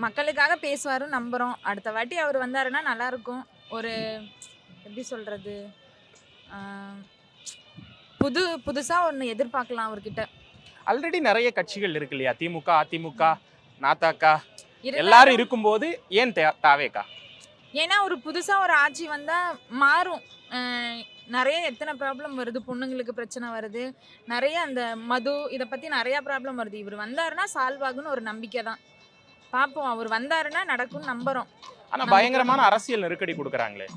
மக்களுக்காக பேசுவாருன்னு நம்புறோம். அடுத்த வாட்டி அவர் வந்தாருன்னா நல்லா இருக்கும். ஒரு எப்படி சொல்றது? ஆ, புதுசா ஒண்ணு எதிர்பார்க்கலாம் அவர்கிட்ட. ஆல்ரெடி நிறைய கட்சிகள் இருக்கு இல்லையா? திமுக, அதிமுக, நாதக எல்லாரும் இருந்தாலும் இருக்கும்போது ஏன் தாவேக்கா? ஏன்னா ஒரு புதுசா ஒரு ஆட்சி வந்தா மாறும். அ நெறைய எத்தன ப்ராப்ளம் வருது. பொண்ணுங்களுக்கு பிரச்சனை வருது. நெறைய அந்த மது இத பத்தி நெறைய ப்ராப்ளம் வருது. இவர் வந்தாருன்னா சால்வ் ஆகும்னு ஒரு நம்பிக்கை தான். பார்ப்போம். அவர் வந்தாருன்னா நடக்கும்னு நம்புறோம். ஆனா நம்பிக்கையோட பயங்கரமான நம்புறோம். அரசியல் நெருக்கடி கொடுக்குறாங்களே.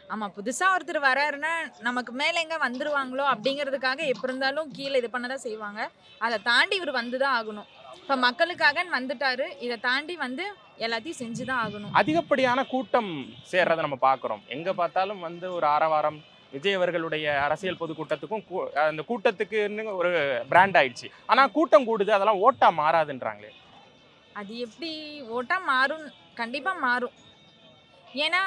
ஆமா. புதுசா ஒருத்தர் வராருன்னா, நமக்கு மேல எங்க வந்துருவாங்களோ அப்படிங்கிறதுக்காக எப்ப இருந்தாலும் கீழ இது பண்ண தான் செய்வாங்க. அத தாண்டி இவரு வந்து தான் ஆகணும். இப்ப மக்களுக்காகன்னு வந்துட்டாரு. இத தாண்டி வந்து எல்லாத்தையும் செஞ்சு தான் ஆகணும். அதிகப்படியான கூட்டம் சேர்றதை நம்ம பார்க்குறோம். எங்க பார்த்தாலும் வந்து ஒரு ஆரவாரம். விஜய் அவர்களுடைய அரசியல் பொதுக்கூட்டத்துக்கும் அந்த கூட்டத்துக்குன்னு ஒரு பிராண்ட் ஆயிடுச்சு. ஆனா கூட்டம் கூடுது, அதெல்லாம் ஓட்டா மாறாதுன்றாங்களே. அது எப்படி ஓட்டா மாறும்? கண்டிப்பா மாறும். ஏன்னா,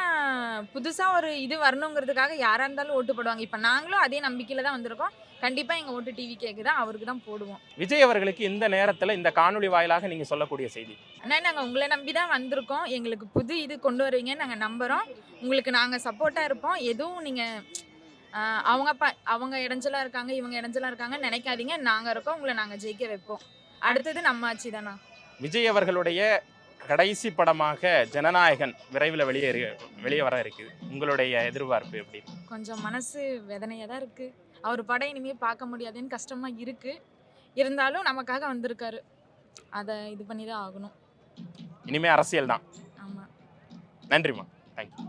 புதுசா ஒரு இது வரணுங்கிறதுக்காக யாரா இருந்தாலும் ஓட்டு போடுவாங்க. இப்ப நாங்களும் அதே நம்பிக்கையில தான் வந்திருக்கோம். கண்டிப்பா எங்க ஓட்டு டிவிகேக்கு தான். அவருக்கு தான் போடுவோம். விஜய் அவர்களுக்கு இந்த நேரத்துல இந்த காணொளி வாயிலாக நீங்க சொல்லக்கூடிய செய்தி? அண்ணா நாங்க உங்கள நம்பி தான் வந்திருக்கோம். எங்களுக்கு புது இது கொண்டு வருவீங்கன்னு நாங்க நம்புறோம். உங்களுக்கு நாங்க சப்போர்ட்டா இருப்போம். எதுவும் நீங்க அ அவங்க இடைஞ்சலா இருக்காங்க, இவங்க இடைஞ்சலா இருக்காங்கன்னு நெனைக்காதீங்க. நாங்க இருக்கோம். உங்கள நாங்க ஜெயிக்க வைப்போம். அடுத்தது நம்ம ஆட்சி தானா. விஜய் அவர்களுடைய கடைசி படமாக ஜனநாயகன் விரைவில் வெளியே வர இருக்குது. உங்களுடைய எதிர்பார்ப்பு எப்படி? கொஞ்சம் மனசு வேதனையா தான் இருக்கு. அவர் படம் இனிமே பார்க்க முடியாதுன்னு கஷ்டமா இருக்கு. இருந்தாலும் நமக்காக வந்திருக்காரு. அத இது பண்ணி தான் ஆகணும். இனிமே அரசியல் தான். ஆமா. நன்றிம்மா. தேங்க்யூ.